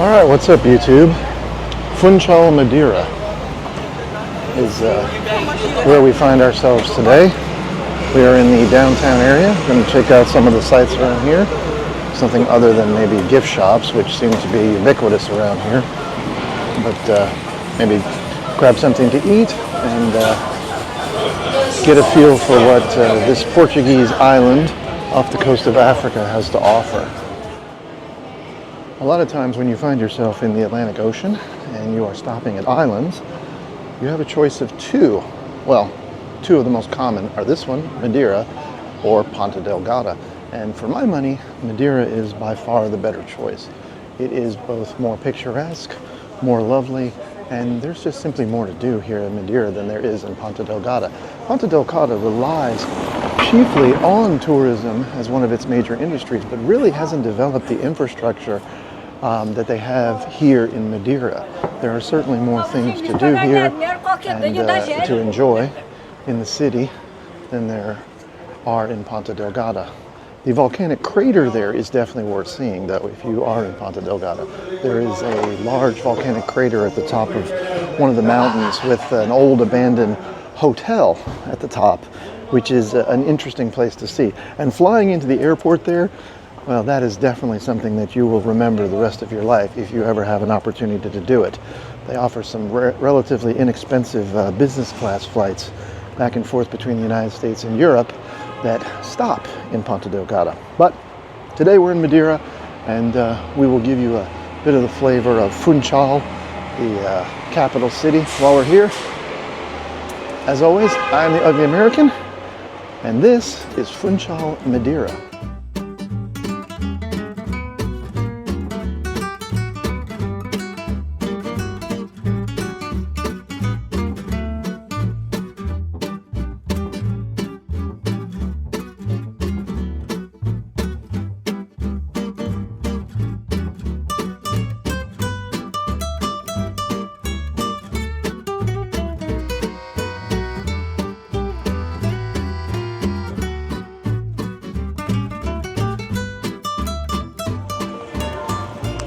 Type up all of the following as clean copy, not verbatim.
Alright, what's up YouTube? Funchal, Madeira is where we find ourselves today. We are in the downtown area. Going to check out some of the sights around here. Something other than maybe gift shops, which seem to be ubiquitous around here. But maybe grab something to eat and get a feel for what this Portuguese island off the coast of Africa has to offer. A lot of times when you find yourself in the Atlantic Ocean and you are stopping at islands, you have a choice of two. Well, two of the most common are this one, Madeira, or Ponta Delgada. And for my money, Madeira is by far the better choice. It is both more picturesque, more lovely, and there's just simply more to do here in Madeira than there is in Ponta Delgada. Ponta Delgada relies chiefly on tourism as one of its major industries, but really hasn't developed the infrastructure that they have here in Madeira. There are certainly more things to do here and to enjoy in the city than there are in Ponta Delgada. The volcanic crater there is definitely worth seeing, though, if you are in Ponta Delgada. There is a large volcanic crater at the top of one of the mountains with an old abandoned hotel at the top, which is an interesting place to see. And flying into the airport there, well, that is definitely something that you will remember the rest of your life if you ever have an opportunity to do it. They offer some relatively inexpensive business class flights back and forth between the United States and Europe that stop in Ponta Delgada. But today we're in Madeira, and we will give you a bit of the flavor of Funchal, the capital city, while we're here. As always, I'm the Ugly American, and this is Funchal, Madeira.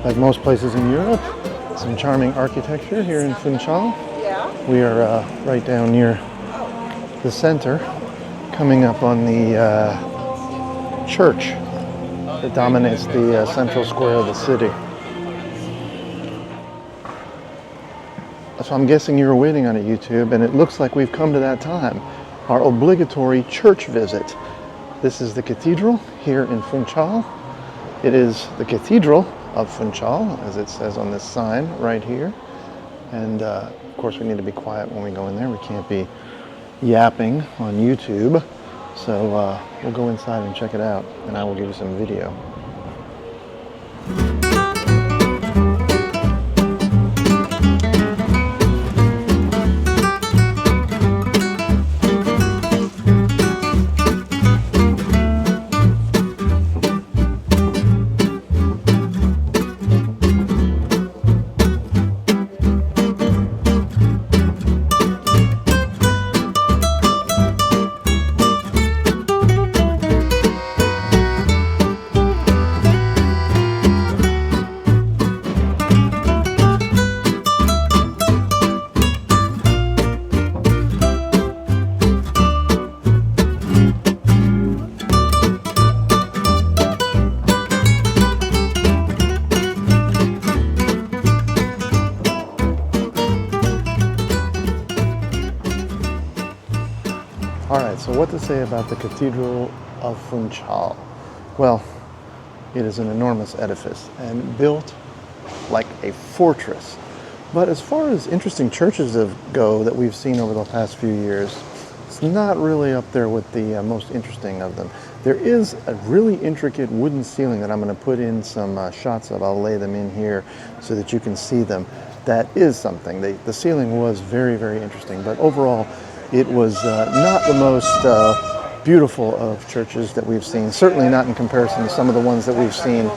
Like most places in Europe, some charming architecture here in Funchal. We are right down near the center, coming up on the church that dominates the central square of the city. So I'm guessing you were waiting on it, YouTube, and it looks like we've come to that time, our obligatory church visit. This is the cathedral here in Funchal. It is the cathedral of Funchal, as it says on this sign right here. And of course we need to be quiet when we go in there. We can't be yapping on YouTube. So we'll go inside and check it out, and I will give you some video. Alright, so what to say about the Cathedral of Funchal? Well, it is an enormous edifice and built like a fortress. But as far as interesting churches go that we've seen over the past few years, it's not really up there with the most interesting of them. There is a really intricate wooden ceiling that I'm going to put in some shots of. I'll lay them in here so that you can see them. That is something. The ceiling was very, very interesting, but overall it was not the most beautiful of churches that we've seen, certainly not in comparison to some of the ones that we've seen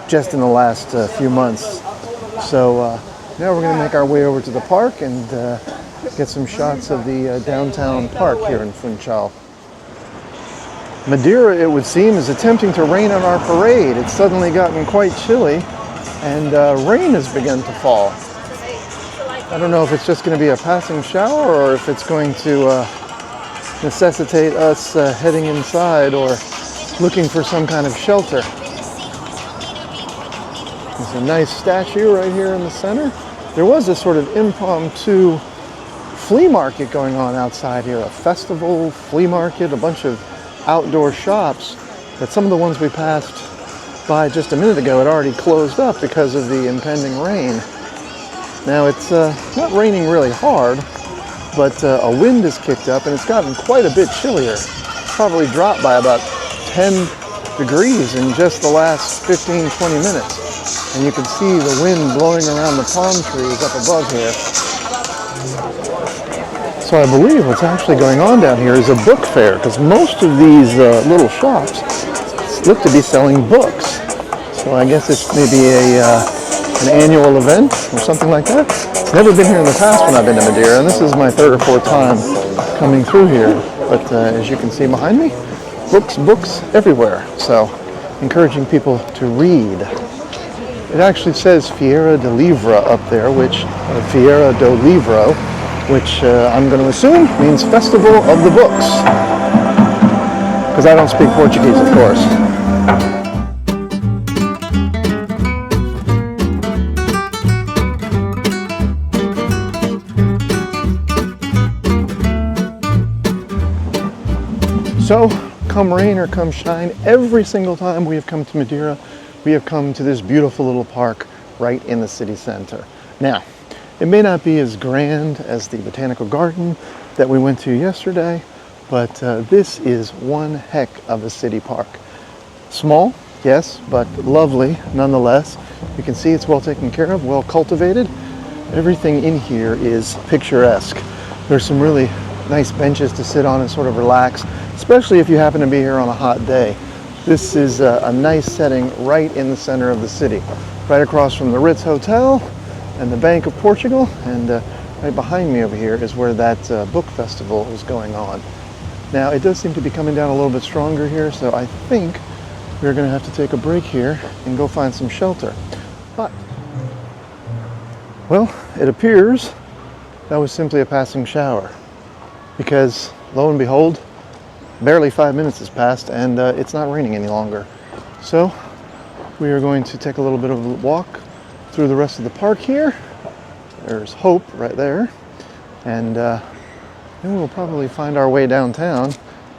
just in the last few months. So now we're going to make our way over to the park and get some shots of the downtown park here in Funchal. Madeira, it would seem, is attempting to rain on our parade. It's suddenly gotten quite chilly, and rain has begun to fall. I don't know if it's just going to be a passing shower or if it's going to necessitate us heading inside or looking for some kind of shelter. There's a nice statue right here in the center. There was a sort of impromptu flea market going on outside here, a festival, flea market, a bunch of outdoor shops, but some of the ones we passed by just a minute ago had already closed up because of the impending rain. Now it's not raining really hard, but a wind has kicked up and it's gotten quite a bit chillier. Probably dropped by about 10 degrees in just the last 15-20 minutes. And you can see the wind blowing around the palm trees up above here. So I believe what's actually going on down here is a book fair, because most of these little shops look to be selling books. So I guess it's maybe an annual event or something like that. It's never been here in the past when I've been to Madeira, and this is my third or fourth time coming through here. But as you can see behind me, books everywhere. So encouraging people to read. It actually says Feira de Livro up there, Feira do Livro, which I'm going to assume means Festival of the Books. Because I don't speak Portuguese, of course. So, come rain or come shine, every single time we have come to Madeira, we have come to this beautiful little park right in the city center. Now, it may not be as grand as the botanical garden that we went to yesterday, but this is one heck of a city park. Small, yes, but lovely nonetheless. You can see it's well taken care of, well cultivated. Everything in here is picturesque. There's some really nice benches to sit on and sort of relax, especially if you happen to be here on a hot day. This is a nice setting right in the center of the city, right across from the Ritz Hotel and the Bank of Portugal, and right behind me over here is where that book festival is going on. Now it does seem to be coming down a little bit stronger here, so I think we're going to have to take a break here and go find some shelter. But, well, it appears that was simply a passing shower, because lo and behold, barely 5 minutes has passed and it's not raining any longer. So we are going to take a little bit of a walk through the rest of the park here. There's Hope right there. And then we'll probably find our way downtown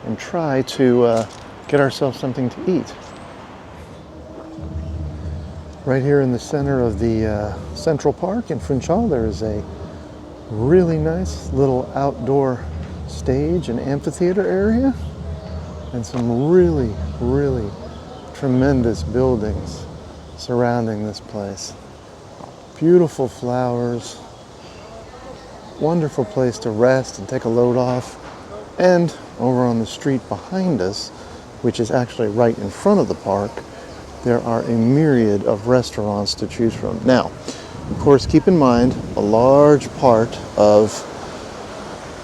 and try to get ourselves something to eat. Right here in the center of the Central Park in Funchal, there is a really nice little outdoor stage and amphitheater area, and some really tremendous buildings surrounding this place. Beautiful flowers, wonderful place to rest and take a load off. And over on the street behind us, which is actually right in front of the park, there are a myriad of restaurants to choose from. Now, of course, keep in mind, a large part of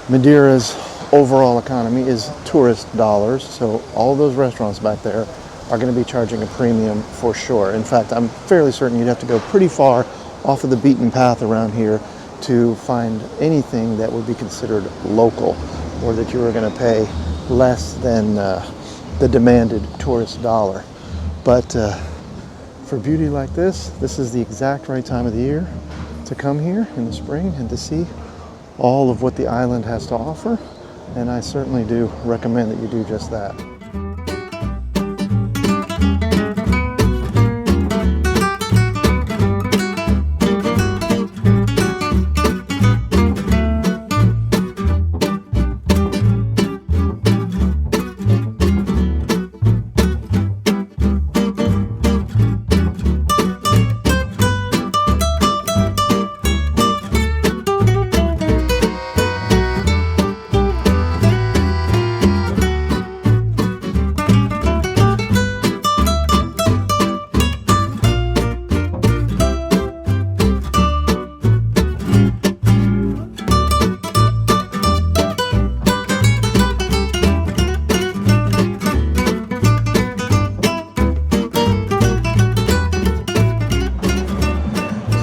Madeira's overall economy is tourist dollars, so all those restaurants back there are going to be charging a premium for sure. In fact, I'm fairly certain you'd have to go pretty far off of the beaten path around here to find anything that would be considered local, or that you were going to pay less than the demanded tourist dollar. But for beauty like this is the exact right time of the year to come here in the spring and to see all of what the island has to offer. And I certainly do recommend that you do just that.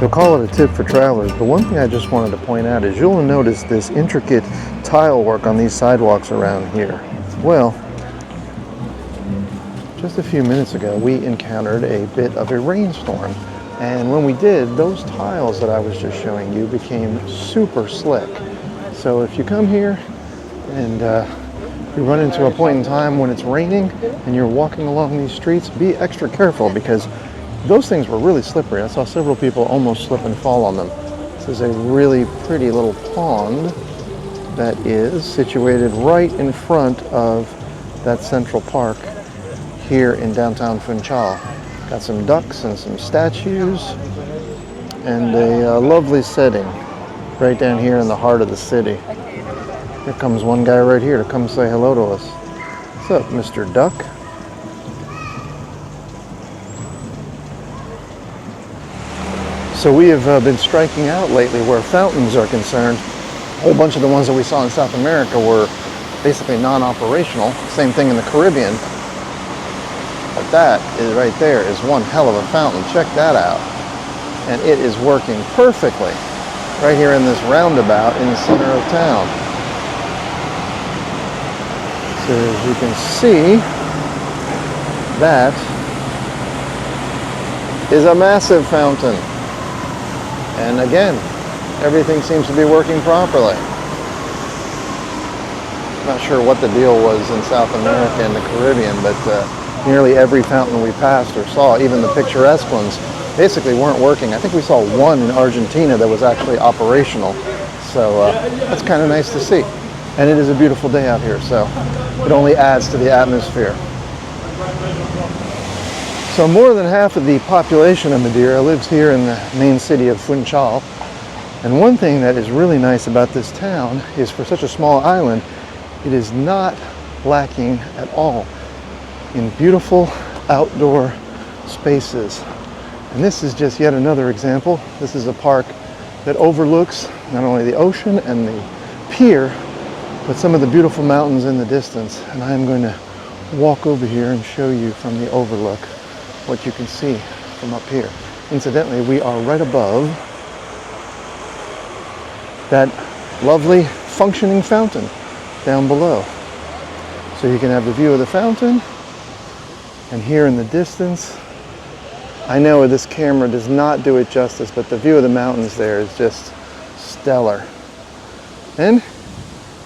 So call it a tip for travelers, but one thing I just wanted to point out is you'll notice this intricate tile work on these sidewalks around here. Well, just a few minutes ago we encountered a bit of a rainstorm, and when we did, those tiles that I was just showing you became super slick. So if you come here and you run into a point in time when it's raining and you're walking along these streets, be extra careful because those things were really slippery. I saw several people almost slip and fall on them. This is a really pretty little pond that is situated right in front of that central park here in downtown Funchal. Got some ducks and some statues and a lovely setting right down here in the heart of the city. Here comes one guy right here to come say hello to us. What's up, Mr. Duck? So we have been striking out lately where fountains are concerned. A whole bunch of the ones that we saw in South America were basically non-operational. Same thing in the Caribbean. But that is right there is one hell of a fountain. Check that out. And it is working perfectly right here in this roundabout in the center of town. So as you can see, that is a massive fountain. And again, everything seems to be working properly. Not sure what the deal was in South America and the Caribbean, but nearly every fountain we passed or saw, even the picturesque ones, basically weren't working. I think we saw one in Argentina that was actually operational. So that's kind of nice to see. And it is a beautiful day out here, so it only adds to the atmosphere. So more than half of the population of Madeira lives here in the main city of Funchal. And one thing that is really nice about this town is for such a small island, it is not lacking at all in beautiful outdoor spaces. And this is just yet another example. This is a park that overlooks not only the ocean and the pier, but some of the beautiful mountains in the distance. And I am going to walk over here and show you from the overlook what you can see from up here. Incidentally, we are right above that lovely functioning fountain down below. So you can have the view of the fountain, and here in the distance, I know this camera does not do it justice, but the view of the mountains there is just stellar. And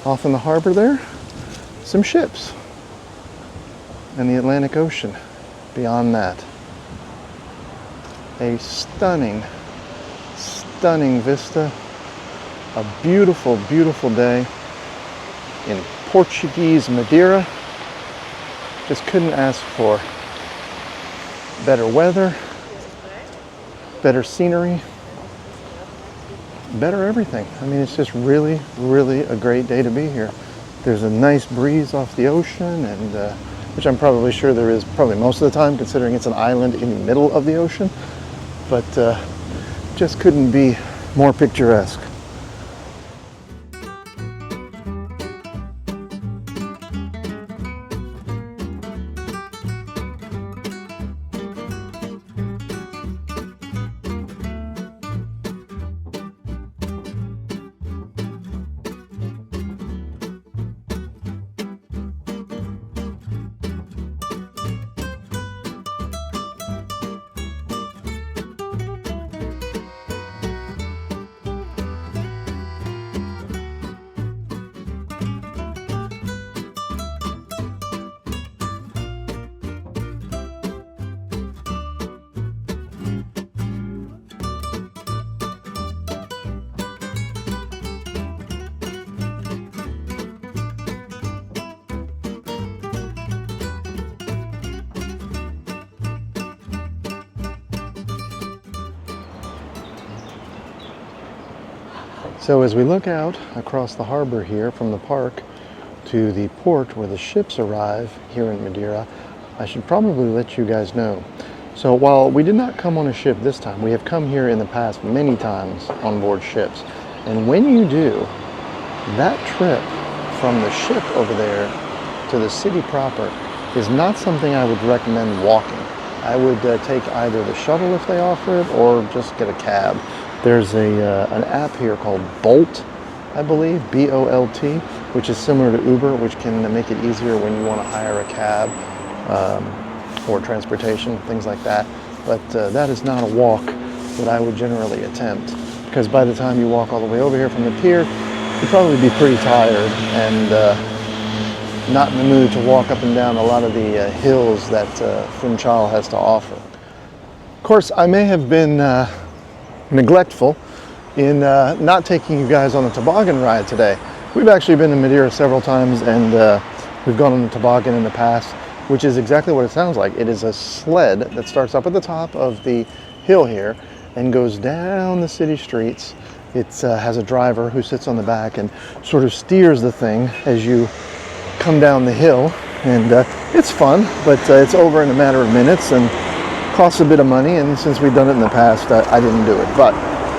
off in the harbor there, some ships and the Atlantic Ocean beyond that. A stunning, stunning vista. A beautiful, beautiful day in Portuguese Madeira. Just couldn't ask for better weather, better scenery, better everything. I mean, it's just really, really a great day to be here. There's a nice breeze off the ocean, and which I'm probably sure there is probably most of the time, considering it's an island in the middle of the ocean. But just couldn't be more picturesque. So as we look out across the harbor here from the park to the port where the ships arrive here in Madeira, I should probably let you guys know. So while we did not come on a ship this time, we have come here in the past many times on board ships. And when you do, that trip from the ship over there to the city proper is not something I would recommend walking. I would take either the shuttle if they offer it, or just get a cab. There's an app here called Bolt, I believe, B-O-L-T, which is similar to Uber, which can make it easier when you want to hire a cab or transportation, things like that. But that is not a walk that I would generally attempt, because by the time you walk all the way over here from the pier, you'd probably be pretty tired and not in the mood to walk up and down a lot of the hills that Funchal has to offer. Of course, I may have been neglectful in not taking you guys on the toboggan ride today. We've actually been to Madeira several times, and we've gone on the toboggan in the past, which is exactly what it sounds like. It is a sled that starts up at the top of the hill here and goes down the city streets. It has a driver who sits on the back and sort of steers the thing as you come down the hill, and it's fun, but it's over in a matter of minutes and costs a bit of money, and since we've done it in the past, I didn't do it. But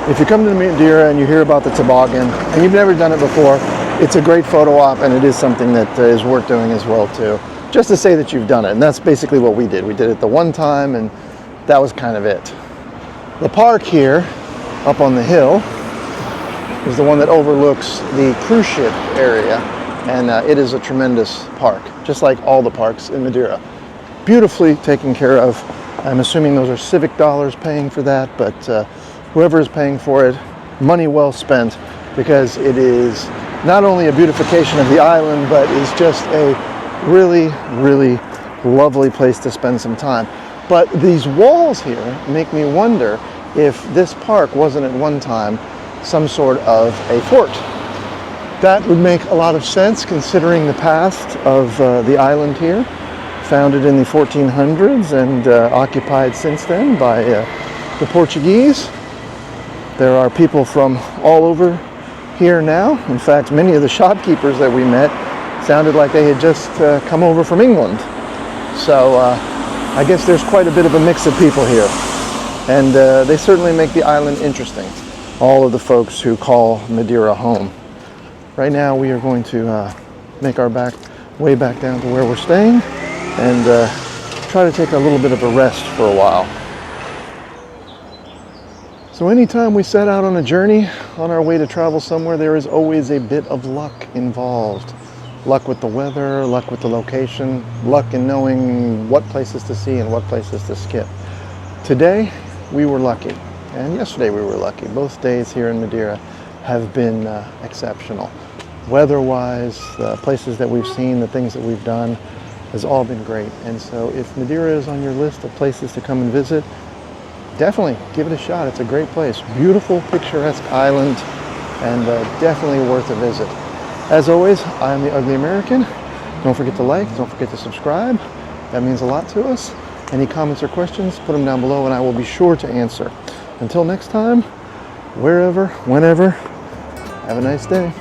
if you come to Madeira and you hear about the toboggan and you've never done it before, it's a great photo op, and it is something that is worth doing as well too, just to say that you've done it. And that's basically what we did. We did it the one time, and that was kind of it. The park here up on the hill is the one that overlooks the cruise ship area, and it is a tremendous park, just like all the parks in Madeira. Beautifully taken care of. I'm assuming those are civic dollars paying for that, but whoever is paying for it, money well spent, because it is not only a beautification of the island, but is just a really, really lovely place to spend some time. But these walls here make me wonder if this park wasn't at one time some sort of a fort. That would make a lot of sense considering the past of the island here, founded in the 1400s and occupied since then by the Portuguese. There are people from all over here now. In fact, many of the shopkeepers that we met sounded like they had just come over from England. So I guess there's quite a bit of a mix of people here. And they certainly make the island interesting, all of the folks who call Madeira home. Right now we are going to make our way back down to where we're staying and try to take a little bit of a rest for a while. So anytime we set out on a journey, on our way to travel somewhere, there is always a bit of luck involved. Luck with the weather, luck with the location, luck in knowing what places to see and what places to skip. Today, we were lucky, and yesterday we were lucky. Both days here in Madeira have been exceptional. Weather-wise, the places that we've seen, the things that we've done, has all been great. And so if Madeira is on your list of places to come and visit, definitely give it a shot. It's a great place. Beautiful, picturesque island, and definitely worth a visit. As always, I'm the Ugly American. Don't forget to like, don't forget to subscribe. That means a lot to us. Any comments or questions, put them down below and I will be sure to answer. Until next time, wherever, whenever, have a nice day.